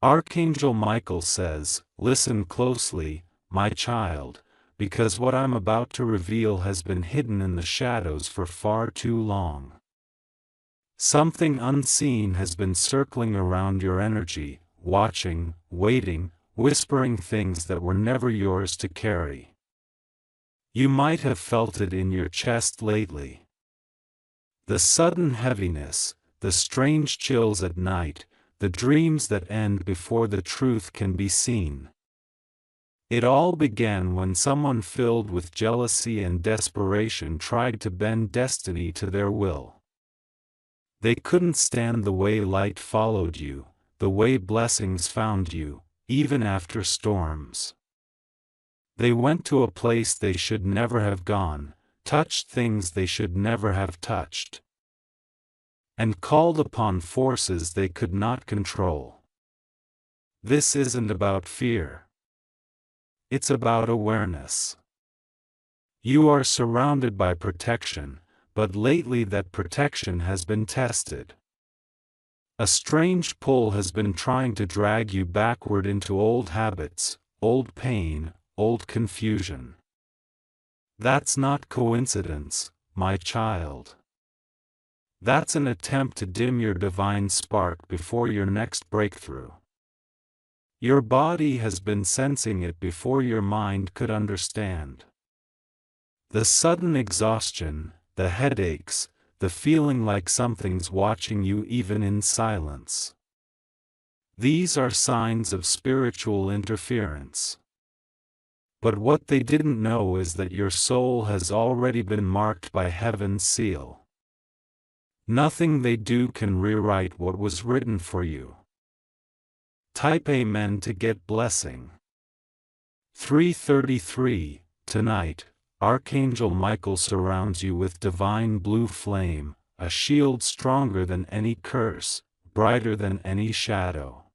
Archangel Michael says, "Listen closely, my child, because what I'm about to reveal has been hidden in the shadows for far too long. Something unseen has been circling around your energy, watching, waiting, whispering things that were never yours to carry. You might have felt it in your chest lately. The sudden heaviness, the strange chills at night, the dreams that end before the truth can be seen. It all began when someone filled with jealousy and desperation tried to bend destiny to their will. They couldn't stand the way light followed you, the way blessings found you, even after storms. They went to a place they should never have gone, touched things they should never have touched, and called upon forces they could not control. This isn't about fear. It's about awareness. You are surrounded by protection, but lately that protection has been tested. A strange pull has been trying to drag you backward into old habits, old pain, old confusion. That's not coincidence, my child. That's an attempt to dim your divine spark before your next breakthrough. Your body has been sensing it before your mind could understand. The sudden exhaustion, the headaches, the feeling like something's watching you even in silence. These are signs of spiritual interference. But what they didn't know is that your soul has already been marked by heaven's seal. Nothing they do can rewrite what was written for you. Type Amen to get blessing. 333. Tonight, Archangel Michael surrounds you with divine blue flame, a shield stronger than any curse, brighter than any shadow.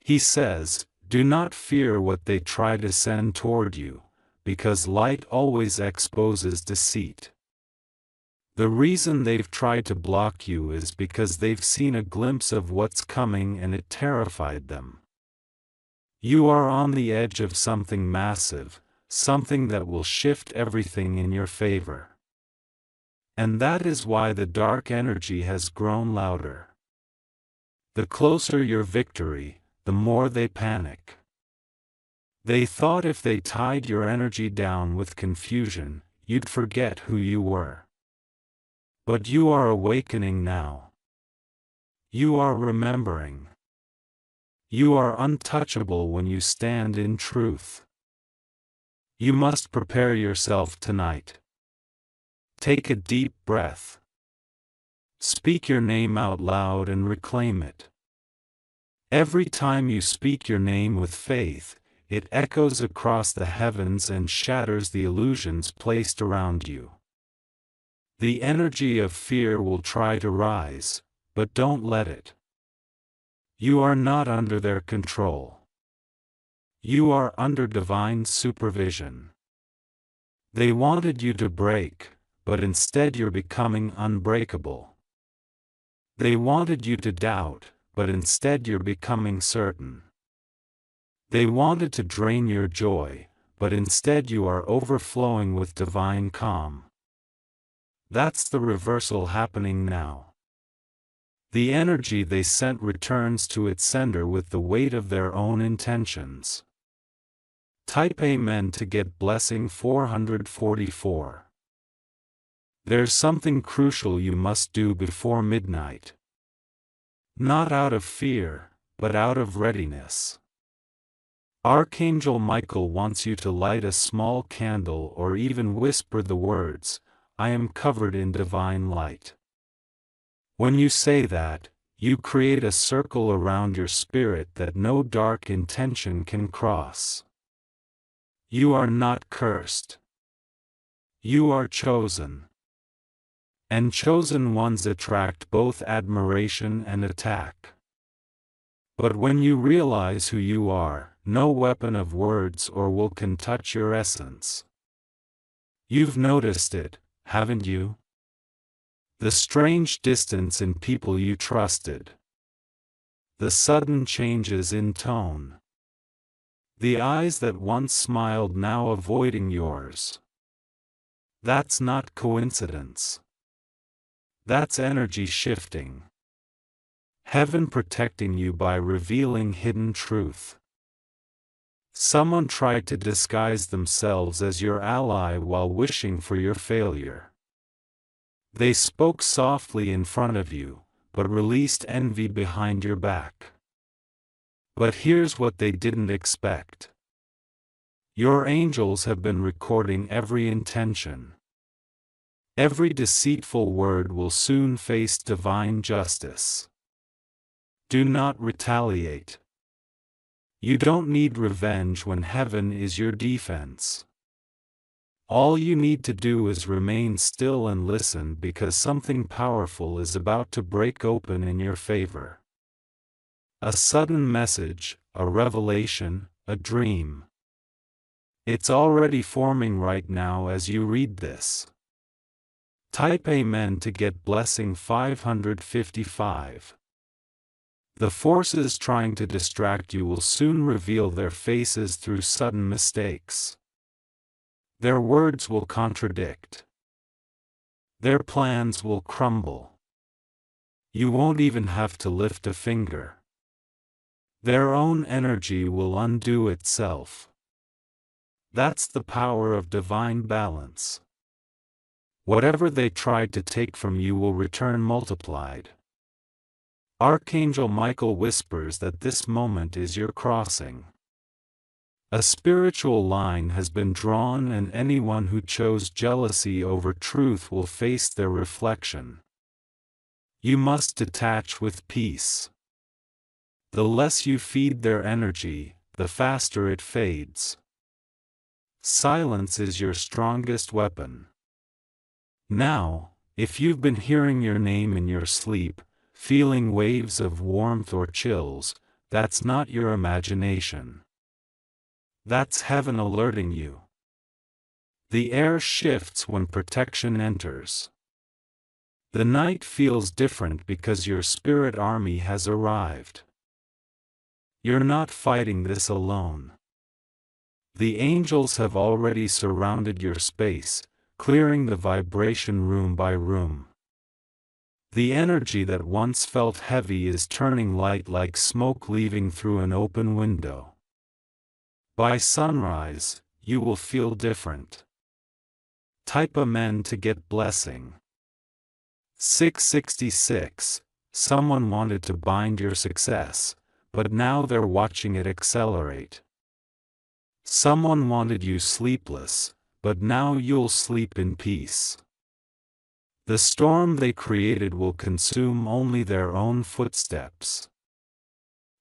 He says, "Do not fear what they try to send toward you, because light always exposes deceit. The reason they've tried to block you is because they've seen a glimpse of what's coming and it terrified them. You are on the edge of something massive, something that will shift everything in your favor. And that is why the dark energy has grown louder. The closer your victory, the more they panic. They thought if they tied your energy down with confusion, you'd forget who you were. But you are awakening now. You are remembering. You are untouchable when you stand in truth. You must prepare yourself tonight. Take a deep breath. Speak your name out loud and reclaim it. Every time you speak your name with faith, it echoes across the heavens and shatters the illusions placed around you. The energy of fear will try to rise, but don't let it. You are not under their control. You are under divine supervision. They wanted you to break, but instead you're becoming unbreakable. They wanted you to doubt, but instead you're becoming certain. They wanted to drain your joy, but instead you are overflowing with divine calm. That's the reversal happening now. The energy they sent returns to its sender with the weight of their own intentions. Type Amen to get blessing 444. There's something crucial you must do before midnight. Not out of fear, but out of readiness. Archangel Michael wants you to light a small candle or even whisper the words, "I am covered in divine light." When you say that, you create a circle around your spirit that no dark intention can cross. You are not cursed. You are chosen. And chosen ones attract both admiration and attack. But when you realize who you are, no weapon of words or will can touch your essence. You've noticed it, haven't you? The strange distance in people you trusted. The sudden changes in tone. The eyes that once smiled now avoiding yours. That's not coincidence. That's energy shifting. Heaven protecting you by revealing hidden truth. Someone tried to disguise themselves as your ally while wishing for your failure. They spoke softly in front of you, but released envy behind your back. But here's what they didn't expect. Your angels have been recording every intention. Every deceitful word will soon face divine justice. Do not retaliate. You don't need revenge when heaven is your defense. All you need to do is remain still and listen, because something powerful is about to break open in your favor. A sudden message, a revelation, a dream. It's already forming right now as you read this. Type Amen to get blessing 555. The forces trying to distract you will soon reveal their faces through sudden mistakes. Their words will contradict. Their plans will crumble. You won't even have to lift a finger. Their own energy will undo itself. That's the power of divine balance. Whatever they tried to take from you will return multiplied. Archangel Michael whispers that this moment is your crossing. A spiritual line has been drawn, and anyone who chose jealousy over truth will face their reflection. You must detach with peace. The less you feed their energy, the faster it fades. Silence is your strongest weapon. Now, if you've been hearing your name in your sleep, feeling waves of warmth or chills, that's not your imagination. That's heaven alerting you. The air shifts when protection enters. The night feels different because your spirit army has arrived. You're not fighting this alone. The angels have already surrounded your space, clearing the vibration room by room. The energy that once felt heavy is turning light like smoke leaving through an open window. By sunrise, you will feel different. Type Amen to get blessing. 666. Someone wanted to bind your success, but now they're watching it accelerate. Someone wanted you sleepless, but now you'll sleep in peace. The storm they created will consume only their own footsteps.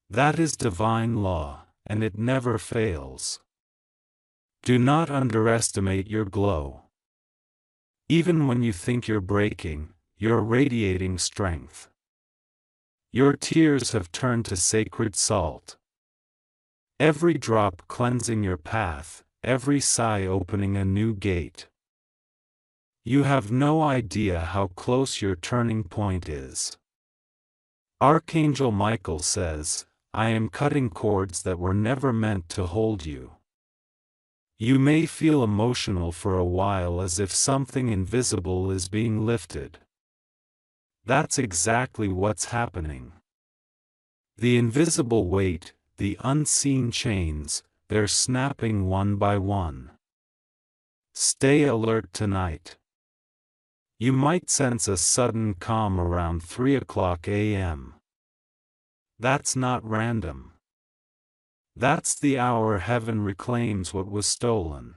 That is divine law, and it never fails. Do not underestimate your glow. Even when you think you're breaking, you're radiating strength. Your tears have turned to sacred salt. Every drop cleansing your path, every sigh opening a new gate. You have no idea how close your turning point is. Archangel Michael says, I am cutting cords that were never meant to hold you. You may feel emotional for a while, as if something invisible is being lifted. That's exactly what's happening. The invisible weight, the unseen chains, they're snapping one by one. Stay alert tonight. You might sense a sudden calm around 3 o'clock a.m. That's not random. That's the hour heaven reclaims what was stolen.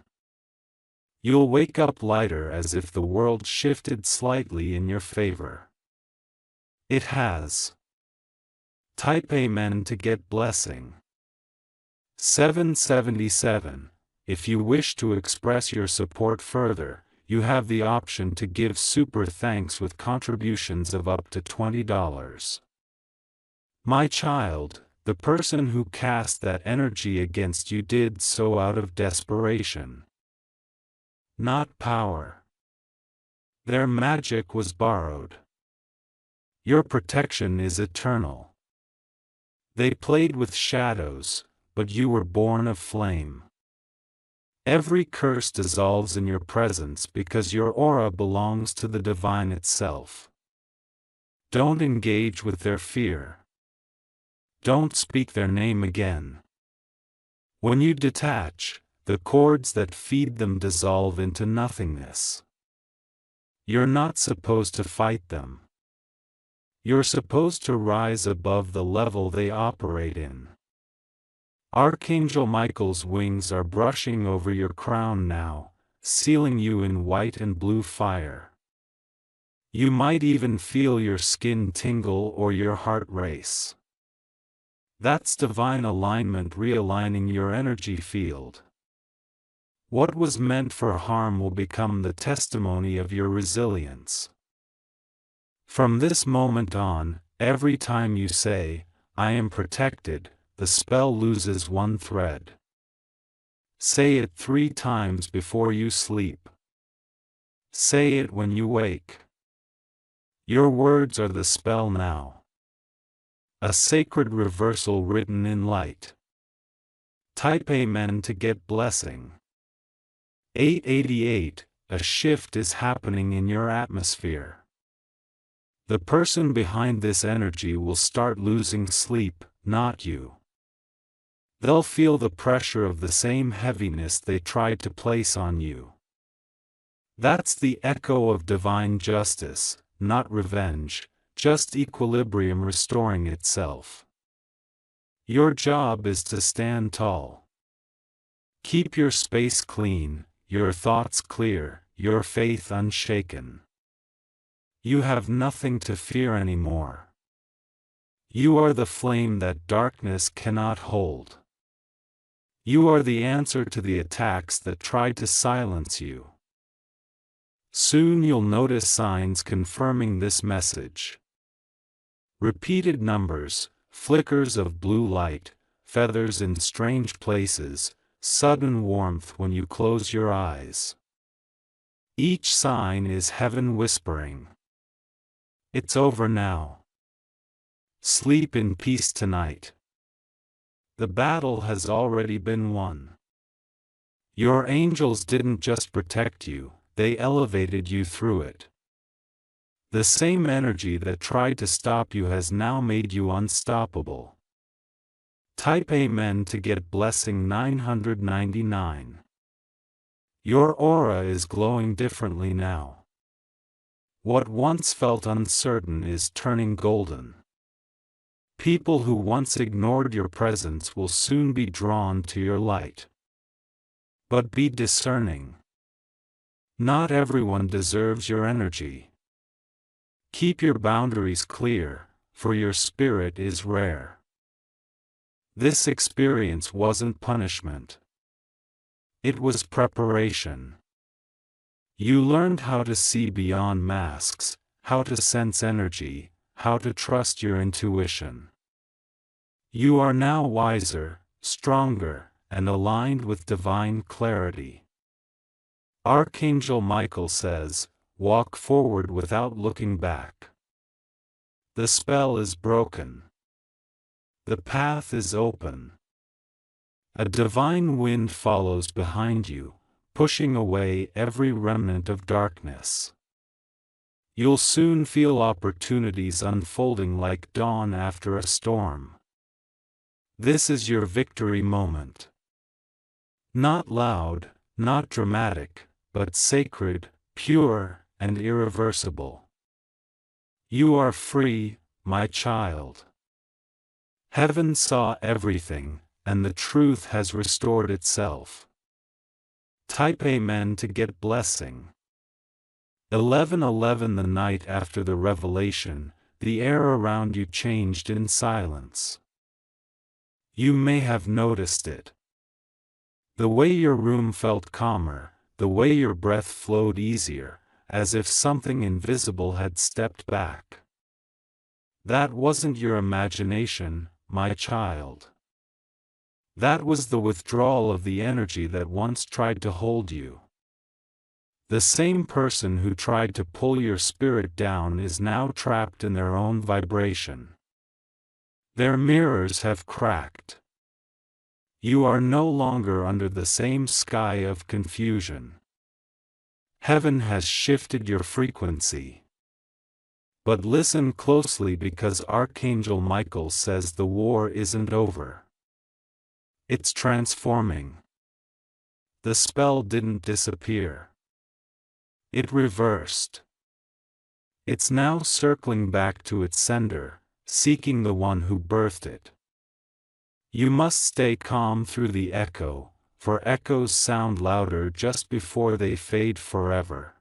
You'll wake up lighter, as if the world shifted slightly in your favor. It has. Type Amen to get blessing. 777. If you wish to express your support further, you have the option to give super thanks with contributions of up to $20. My child, the person who cast that energy against you did so out of desperation, not power. Their magic was borrowed. Your protection is eternal. They played with shadows, but you were born of flame. Every curse dissolves in your presence because your aura belongs to the divine itself. Don't engage with their fear. Don't speak their name again. When you detach, the cords that feed them dissolve into nothingness. You're not supposed to fight them. You're supposed to rise above the level they operate in. Archangel Michael's wings are brushing over your crown now, sealing you in white and blue fire. You might even feel your skin tingle or your heart race. That's divine alignment realigning your energy field. What was meant for harm will become the testimony of your resilience. From this moment on, every time you say, "I am protected," the spell loses one thread. Say it 3 times before you sleep. Say it when you wake. Your words are the spell now. A sacred reversal written in light. Type Amen to get blessing. 888, a shift is happening in your atmosphere. The person behind this energy will start losing sleep, not you. They'll feel the pressure of the same heaviness they tried to place on you. That's the echo of divine justice, not revenge, just equilibrium restoring itself. Your job is to stand tall. Keep your space clean, your thoughts clear, your faith unshaken. You have nothing to fear anymore. You are the flame that darkness cannot hold. You are the answer to the attacks that tried to silence you. Soon you'll notice signs confirming this message. Repeated numbers, flickers of blue light, feathers in strange places, sudden warmth when you close your eyes. Each sign is heaven whispering. It's over now. Sleep in peace tonight. The battle has already been won. Your angels didn't just protect you, they elevated you through it. The same energy that tried to stop you has now made you unstoppable. Type Amen to get blessing 999. Your aura is glowing differently now. What once felt uncertain is turning golden. People who once ignored your presence will soon be drawn to your light. But be discerning. Not everyone deserves your energy. Keep your boundaries clear, for your spirit is rare. This experience wasn't punishment. It was preparation. You learned how to see beyond masks, how to sense energy, how to trust your intuition. You are now wiser, stronger, and aligned with divine clarity. Archangel Michael says, walk forward without looking back. The spell is broken. The path is open. A divine wind follows behind you, pushing away every remnant of darkness. You'll soon feel opportunities unfolding like dawn after a storm. This is your victory moment. Not loud, not dramatic, but sacred, pure, and irreversible. You are free, my child. Heaven saw everything, and the truth has restored itself. Type Amen to get blessing. 1111 The night after the revelation, the air around you changed in silence. You may have noticed it. The way your room felt calmer, the way your breath flowed easier, as if something invisible had stepped back. That wasn't your imagination, my child. That was the withdrawal of the energy that once tried to hold you. The same person who tried to pull your spirit down is now trapped in their own vibration. Their mirrors have cracked. You are no longer under the same sky of confusion. Heaven has shifted your frequency. But listen closely, because Archangel Michael says the war isn't over. It's transforming. The spell didn't disappear. It reversed. It's now circling back to its sender, seeking the one who birthed it. You must stay calm through the echo, for echoes sound louder just before they fade forever.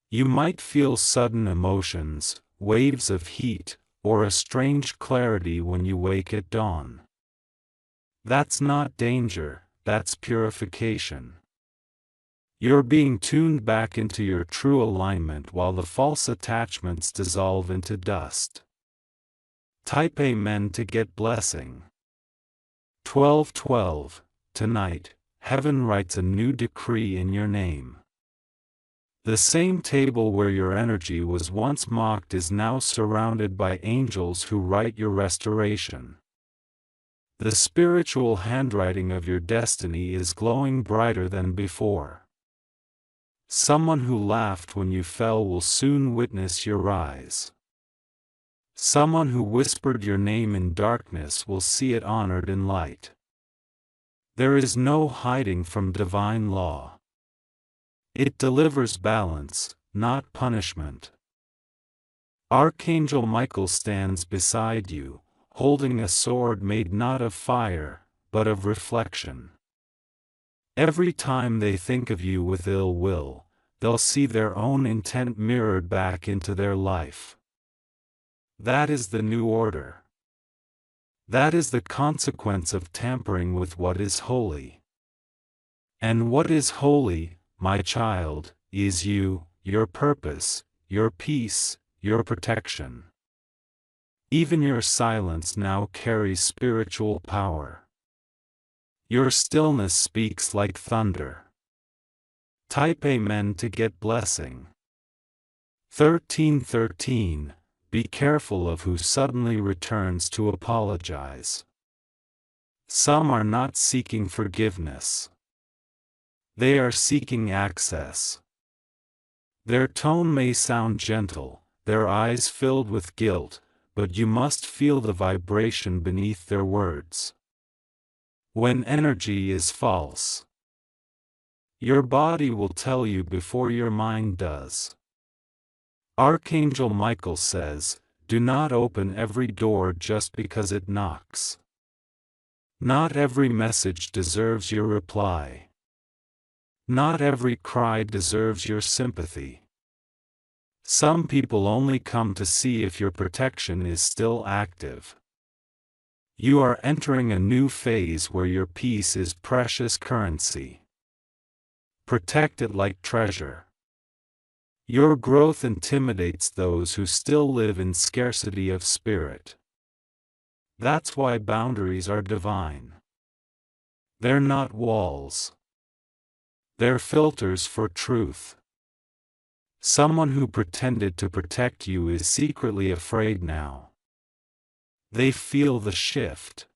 You might feel sudden emotions, waves of heat, or a strange clarity when you wake at dawn. That's not danger, that's purification. You're being tuned back into your true alignment while the false attachments dissolve into dust. Type Amen to get blessing. 12:12. Tonight, heaven writes a new decree in your name. The same table where your energy was once mocked is now surrounded by angels who write your restoration. The spiritual handwriting of your destiny is glowing brighter than before. Someone who laughed when you fell will soon witness your rise. Someone who whispered your name in darkness will see it honored in light. There is no hiding from divine law. It delivers balance, not punishment. Archangel Michael stands beside you, holding a sword made not of fire, but of reflection. Every time they think of you with ill will, they'll see their own intent mirrored back into their life. That is the new order. That is the consequence of tampering with what is holy. And what is holy, my child, is you, your purpose, your peace, your protection. Even your silence now carries spiritual power. Your stillness speaks like thunder. Type Amen to get blessing. 13:13. Be careful of who suddenly returns to apologize. Some are not seeking forgiveness. They are seeking access. Their tone may sound gentle, their eyes filled with guilt, but you must feel the vibration beneath their words. When energy is false, your body will tell you before your mind does. Archangel Michael says, do not open every door just because it knocks. Not every message deserves your reply. Not every cry deserves your sympathy. Some people only come to see if your protection is still active. You are entering a new phase where your peace is precious currency. Protect it like treasure. Your growth intimidates those who still live in scarcity of spirit. That's why boundaries are divine. They're not walls. They're filters for truth. Someone who pretended to protect you is secretly afraid now. They feel the shift.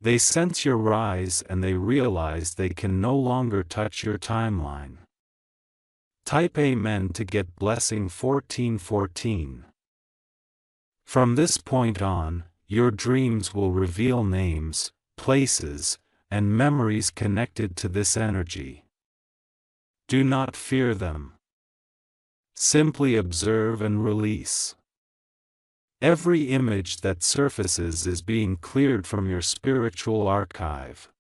They sense your rise and they realize they can no longer touch your timeline. Type Amen to get blessing. 14:14. From this point on, your dreams will reveal names, places, and memories connected to this energy. Do not fear them. Simply observe and release. Every image that surfaces is being cleared from your spiritual archive.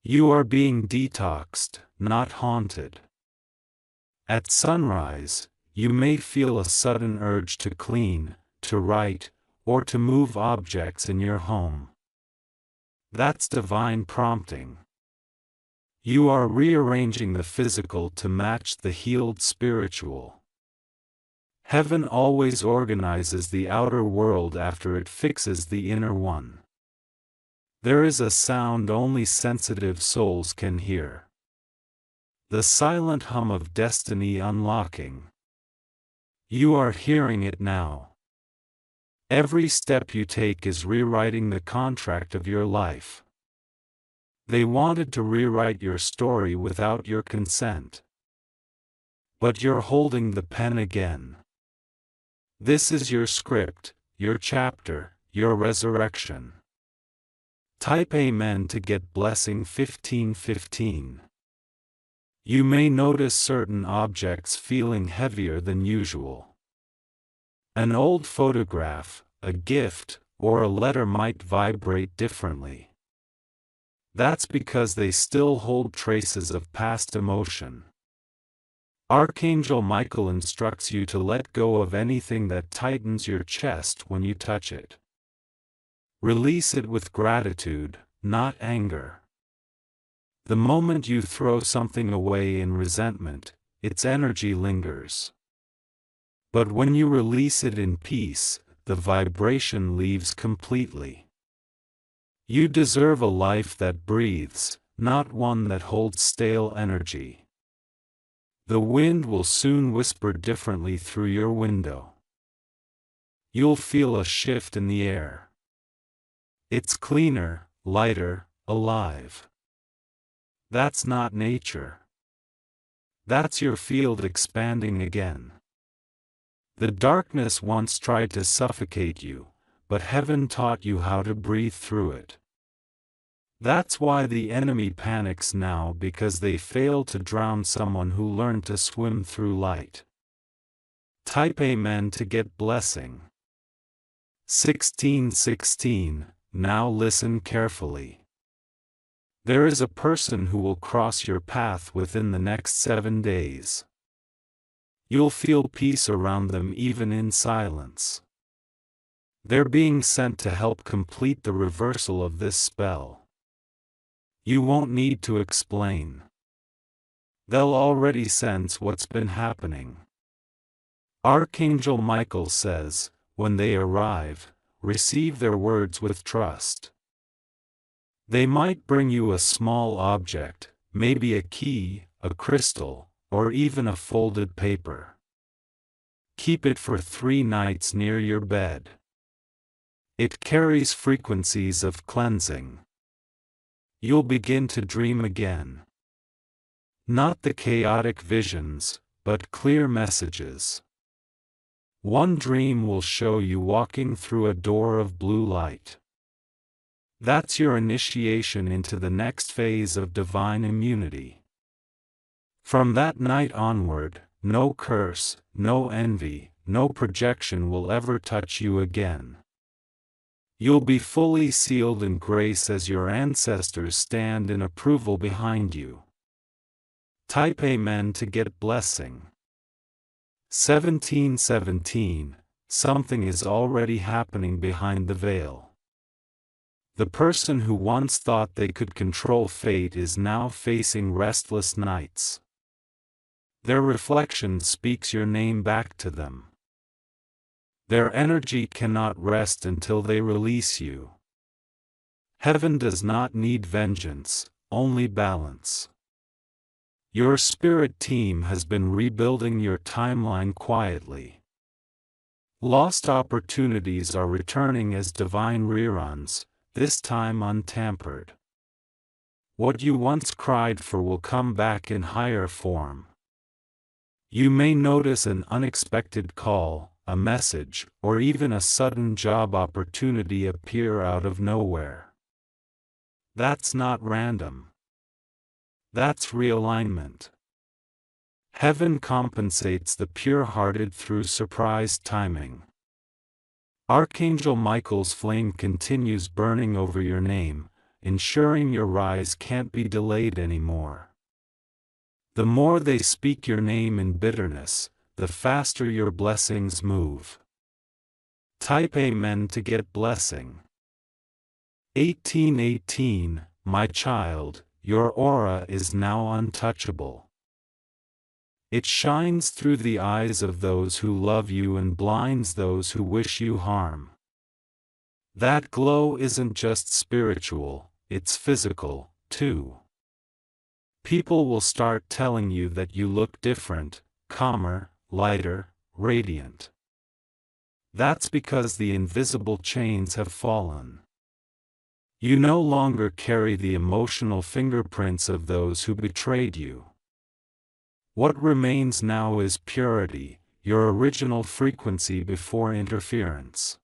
You are being detoxed, not haunted. At sunrise, you may feel a sudden urge to clean, to write, or to move objects in your home. That's divine prompting. You are rearranging the physical to match the healed spiritual. Heaven always organizes the outer world after it fixes the inner one. There is a sound only sensitive souls can hear. The silent hum of destiny unlocking. You are hearing it now. Every step you take is rewriting the contract of your life. They wanted to rewrite your story without your consent. But you're holding the pen again. This is your script, your chapter, your resurrection. Type Amen to get blessing 1515. You may notice certain objects feeling heavier than usual. An old photograph, a gift, or a letter might vibrate differently. That's because they still hold traces of past emotion. Archangel Michael instructs you to let go of anything that tightens your chest when you touch it. Release it with gratitude, not anger. The moment you throw something away in resentment, its energy lingers. But when you release it in peace, the vibration leaves completely. You deserve a life that breathes, not one that holds stale energy. The wind will soon whisper differently through your window. You'll feel a shift in the air. It's cleaner, lighter, alive. That's not nature. That's your field expanding again. The darkness once tried to suffocate you, but heaven taught you how to breathe through it. That's why the enemy panics now, because they failed to drown someone who learned to swim through light. Type Amen to get blessing. 1616. Now listen carefully. There is a person who will cross your path within the next 7 days. You'll feel peace around them even in silence. They're being sent to help complete the reversal of this spell. You won't need to explain. They'll already sense what's been happening. Archangel Michael says, when they arrive, receive their words with trust. They might bring you a small object, maybe a key, a crystal, or even a folded paper. Keep it for 3 nights near your bed. It carries frequencies of cleansing. You'll begin to dream again. Not the chaotic visions, but clear messages. One dream will show you walking through a door of blue light. That's your initiation into the next phase of divine immunity. From that night onward, no curse, no envy, no projection will ever touch you again. You'll be fully sealed in grace as your ancestors stand in approval behind you. Type Amen to get blessing. 1717. Something is already happening behind the veil. The person who once thought they could control fate is now facing restless nights. Their reflection speaks your name back to them. Their energy cannot rest until they release you. Heaven does not need vengeance, only balance. Your spirit team has been rebuilding your timeline quietly. Lost opportunities are returning as divine reruns, this time untampered. What you once cried for will come back in higher form. You may notice an unexpected call, a message, or even a sudden job opportunity appear out of nowhere. That's not random. That's realignment. Heaven compensates the pure-hearted through surprise timing. Archangel Michael's flame continues burning over your name, ensuring your rise can't be delayed anymore. The more they speak your name in bitterness, the faster your blessings move. Type Amen to get blessing. 1818. My child, your aura is now untouchable. It shines through the eyes of those who love you and blinds those who wish you harm. That glow isn't just spiritual, it's physical, too. People will start telling you that you look different, calmer, lighter, radiant. That's because the invisible chains have fallen. You no longer carry the emotional fingerprints of those who betrayed you. What remains now is purity, your original frequency before interference.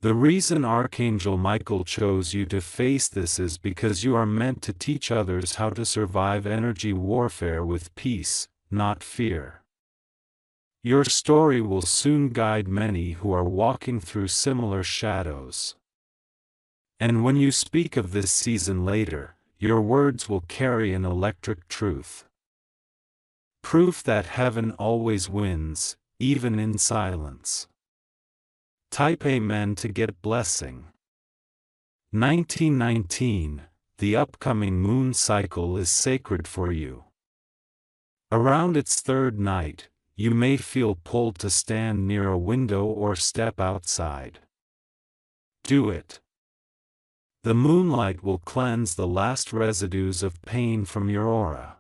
The reason Archangel Michael chose you to face this is because you are meant to teach others how to survive energy warfare with peace, not fear. Your story will soon guide many who are walking through similar shadows. And when you speak of this season later, your words will carry an electric truth. Proof that heaven always wins, even in silence. Type Amen to get blessing. 1919, the upcoming moon cycle is sacred for you. Around its third night, you may feel pulled to stand near a window or step outside. Do it. The moonlight will cleanse the last residues of pain from your aura.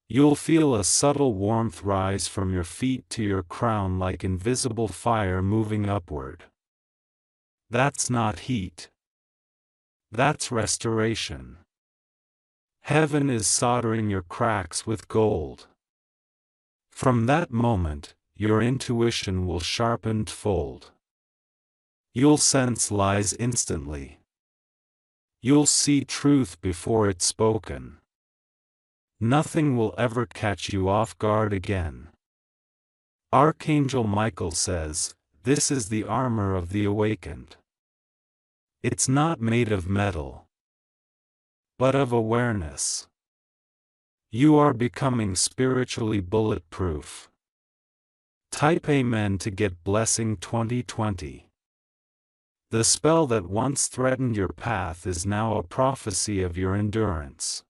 You'll feel a subtle warmth rise from your feet to your crown like invisible fire moving upward. That's not heat. That's restoration. Heaven is soldering your cracks with gold. From that moment, your intuition will sharpen tenfold. You'll sense lies instantly. You'll see truth before it's spoken. Nothing will ever catch you off guard again. Archangel Michael says, this is the armor of the awakened. It's not made of metal, but of awareness. You are becoming spiritually bulletproof. Type Amen to get blessing 2020. The spell that once threatened your path is now a prophecy of your endurance.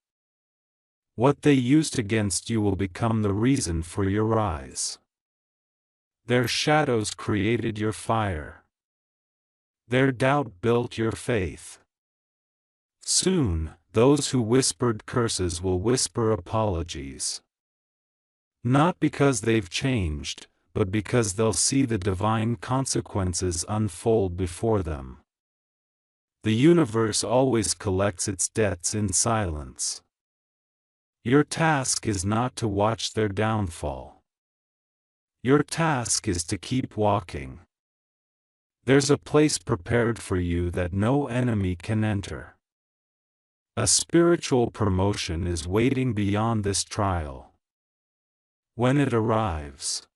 What they used against you will become the reason for your rise. Their shadows created your fire. Their doubt built your faith. Soon, those who whispered curses will whisper apologies. Not because they've changed, but because they'll see the divine consequences unfold before them. The universe always collects its debts in silence. Your task is not to watch their downfall. Your task is to keep walking. There's a place prepared for you that no enemy can enter. A spiritual promotion is waiting beyond this trial. When it arrives,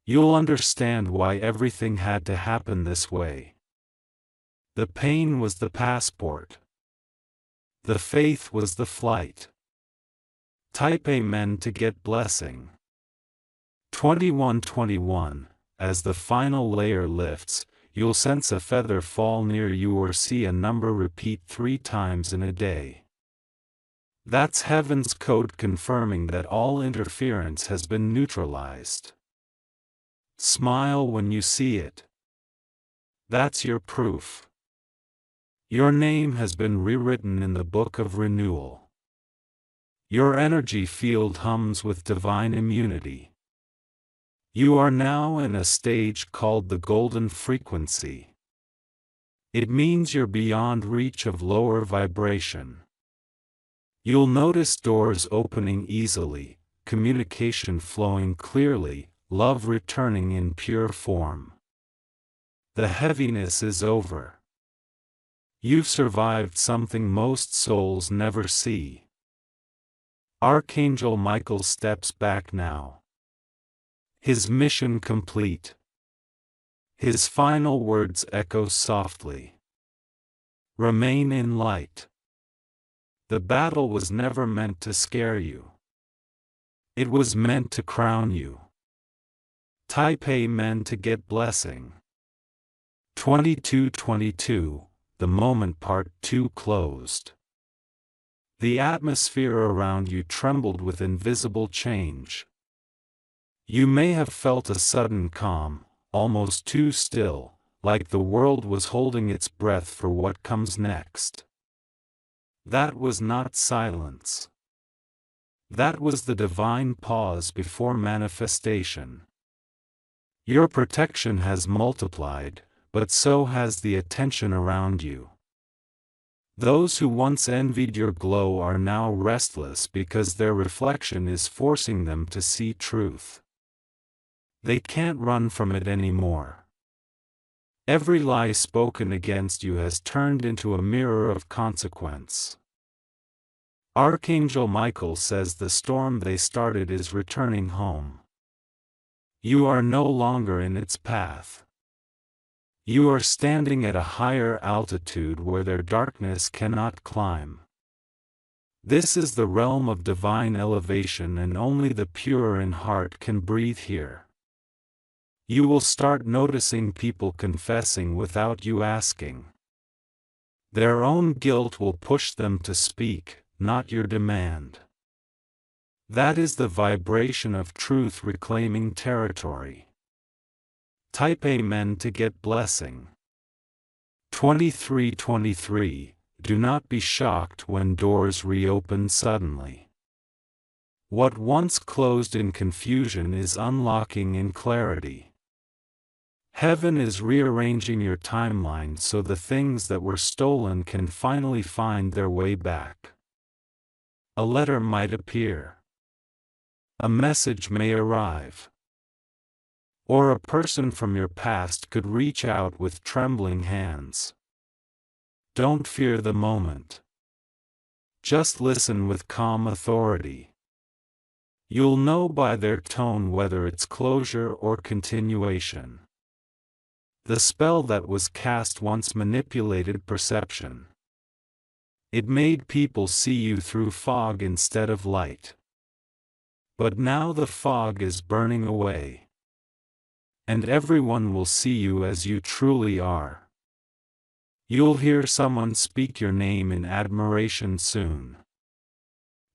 you'll understand why everything had to happen this way. The pain was the passport. The faith was the flight. Type Amen to get blessing. 2121, as the final layer lifts, you'll sense a feather fall near you or see a number repeat 3 times in a day. That's heaven's code confirming that all interference has been neutralized. Smile when you see it. That's your proof. Your name has been rewritten in the book of renewal. Your energy field hums with divine immunity. You are now in a stage called the golden frequency. It means you're beyond reach of lower vibration. You'll notice doors opening easily, communication flowing clearly, love returning in pure form. The heaviness is over. You've survived something most souls never see. Archangel Michael steps back now. His mission complete. His final words echo softly. Remain in light. The battle was never meant to scare you. It was meant to crown you. Type Amen to get blessing. 2222, the moment part 2 closed. The atmosphere around you trembled with invisible change. You may have felt a sudden calm, almost too still, like the world was holding its breath for what comes next. That was not silence. That was the divine pause before manifestation. Your protection has multiplied, but so has the attention around you. Those who once envied your glow are now restless because their reflection is forcing them to see truth. They can't run from it anymore. Every lie spoken against you has turned into a mirror of consequence. Archangel Michael says the storm they started is returning home. You are no longer in its path. You are standing at a higher altitude where their darkness cannot climb. This is the realm of divine elevation, and only the pure in heart can breathe here. You will start noticing people confessing without you asking. Their own guilt will push them to speak, not your demand. That is the vibration of truth reclaiming territory. Type Amen to get blessing. 2323. Do not be shocked when doors reopen suddenly. What once closed in confusion is unlocking in clarity. Heaven is rearranging your timeline so the things that were stolen can finally find their way back. A letter might appear. A message may arrive. Or a person from your past could reach out with trembling hands. Don't fear the moment. Just listen with calm authority. You'll know by their tone whether it's closure or continuation. The spell that was cast once manipulated perception. It made people see you through fog instead of light. But now the fog is burning away. And everyone will see you as you truly are. You'll hear someone speak your name in admiration soon.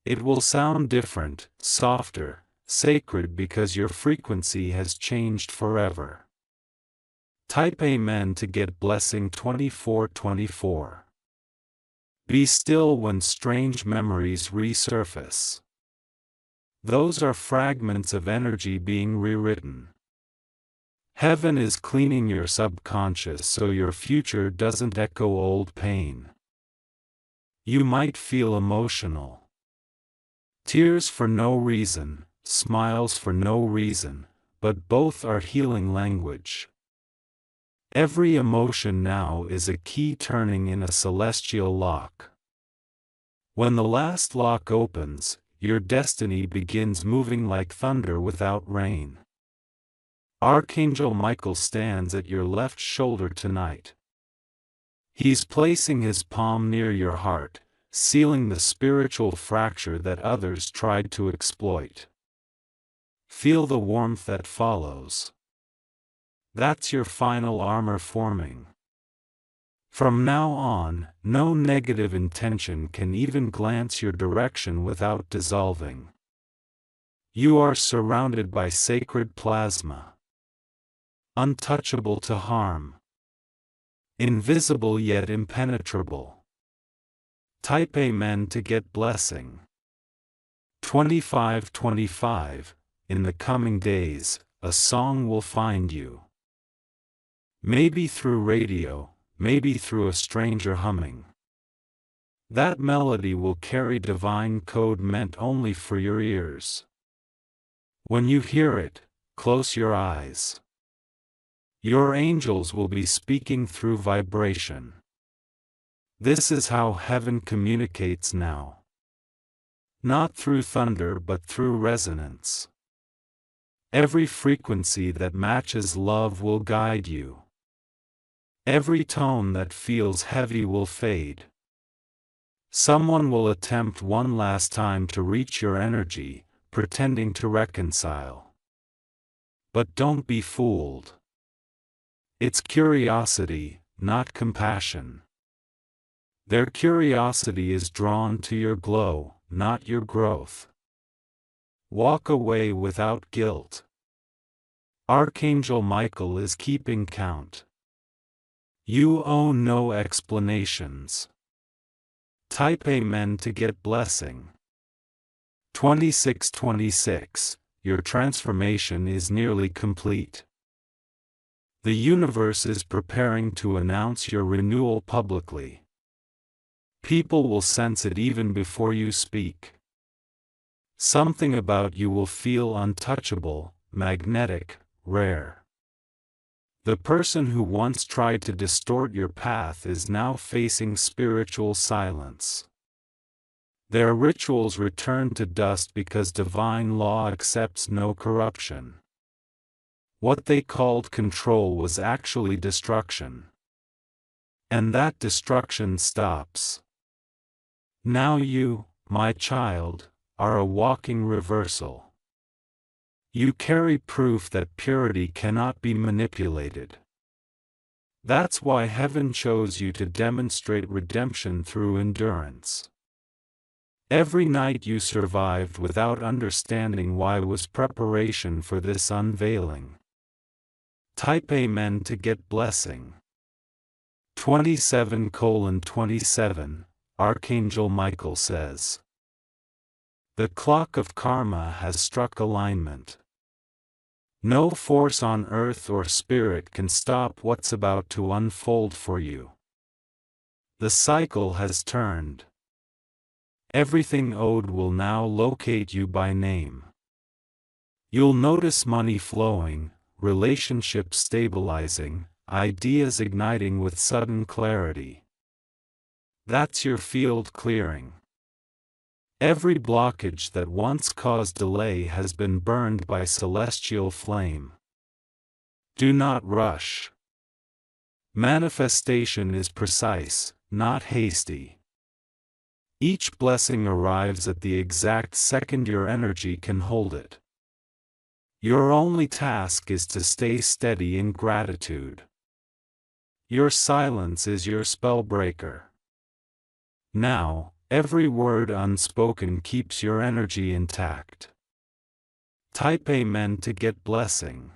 It will sound different, softer, sacred, because your frequency has changed forever. Type Amen to get blessing. 2424. Be still when strange memories resurface. Those are fragments of energy being rewritten. Heaven is cleaning your subconscious so your future doesn't echo old pain. You might feel emotional. Tears for no reason, smiles for no reason, but both are healing language. Every emotion now is a key turning in a celestial lock. When the last lock opens, your destiny begins moving like thunder without rain. Archangel Michael stands at your left shoulder tonight. He's placing his palm near your heart, sealing the spiritual fracture that others tried to exploit. Feel the warmth that follows. That's your final armor forming. From now on, no negative intention can even glance your direction without dissolving. You are surrounded by sacred plasma. Untouchable to harm. Invisible yet impenetrable. Type Amen to get blessing. 2525. In the coming days, a song will find you. Maybe through radio, maybe through a stranger humming. That melody will carry divine code meant only for your ears. When you hear it, close your eyes. Your angels will be speaking through vibration. This is how heaven communicates now. Not through thunder but through resonance. Every frequency that matches love will guide you. Every tone that feels heavy will fade. Someone will attempt one last time to reach your energy, pretending to reconcile. But don't be fooled. It's curiosity, not compassion. Their curiosity is drawn to your glow, not your growth. Walk away without guilt. Archangel Michael is keeping count. You owe no explanations. Type Amen to get blessing. 2626. Your transformation is nearly complete. The universe is preparing to announce your renewal publicly. People will sense it even before you speak. Something about you will feel untouchable, magnetic, rare. The person who once tried to distort your path is now facing spiritual silence. Their rituals return to dust because divine law accepts no corruption. What they called control was actually destruction. And that destruction stops. Now you, my child, are a walking reversal. You carry proof that purity cannot be manipulated. That's why heaven chose you to demonstrate redemption through endurance. Every night you survived without understanding why was preparation for this unveiling. Type Amen to get blessing. 27:27, Archangel Michael says. The clock of karma has struck alignment. No force on earth or spirit can stop what's about to unfold for you. The cycle has turned. Everything owed will now locate you by name. You'll notice money flowing, relationships stabilizing, ideas igniting with sudden clarity. That's your field clearing. Every blockage that once caused delay has been burned by celestial flame. Do not rush. Manifestation is precise, not hasty. Each blessing arrives at the exact second your energy can hold it. Your only task is to stay steady in gratitude. Your silence is your spellbreaker. Now, every word unspoken keeps your energy intact. Type Amen to get blessing.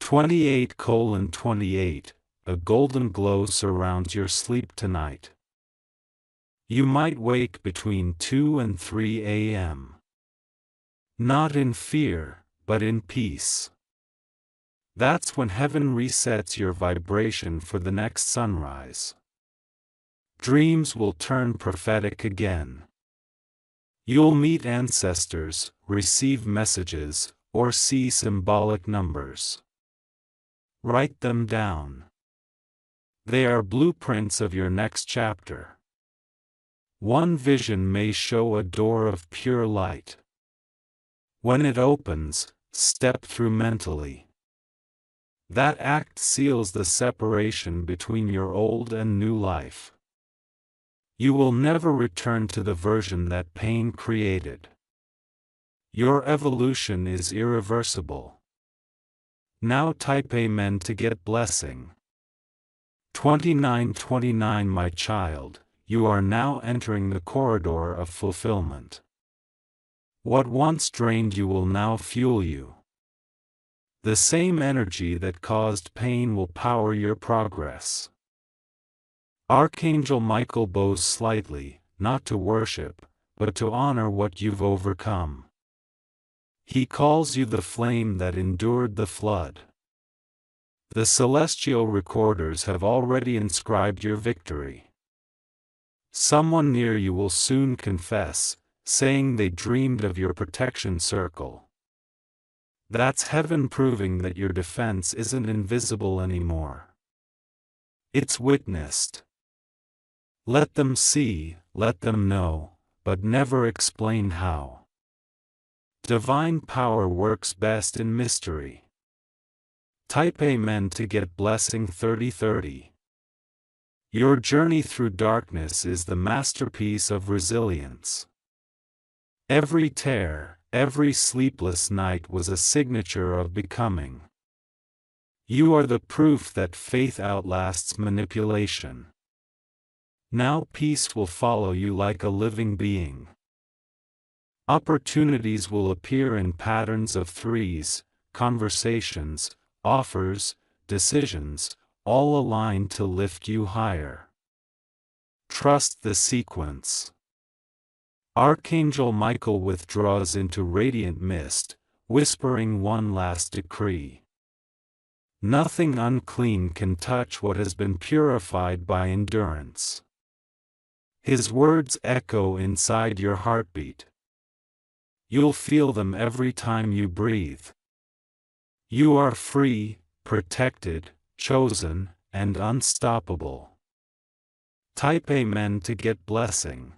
28:28, a golden glow surrounds your sleep tonight. You might wake between 2 and 3 a.m. Not in fear, but in peace. That's when heaven resets your vibration for the next sunrise. Dreams will turn prophetic again. You'll meet ancestors, receive messages, or see symbolic numbers. Write them down. They are blueprints of your next chapter. One vision may show a door of pure light. When it opens, step through mentally. That act seals the separation between your old and new life. You will never return to the version that pain created. Your evolution is irreversible. Now type Amen to get blessing. 29:29 My child, you are now entering the corridor of fulfillment. What once drained you will now fuel you. The same energy that caused pain will power your progress. Archangel Michael bows slightly, not to worship, but to honor what you've overcome. He calls you the flame that endured the flood. The celestial recorders have already inscribed your victory. Someone near you will soon confess, saying they dreamed of your protection circle. That's heaven proving that your defense isn't invisible anymore. It's witnessed. Let them see, let them know, but never explain how. Divine power works best in mystery. Type Amen to get blessing 30:30. Your journey through darkness is the masterpiece of resilience. Every tear, every sleepless night was a signature of becoming. You are the proof that faith outlasts manipulation. Now peace will follow you like a living being. Opportunities will appear in patterns of threes, conversations, offers, decisions, all aligned to lift you higher. Trust the sequence. Archangel Michael withdraws into radiant mist, whispering one last decree. Nothing unclean can touch what has been purified by endurance. His words echo inside your heartbeat. You'll feel them every time you breathe. You are free, protected, chosen, and unstoppable. Type Amen to get blessing.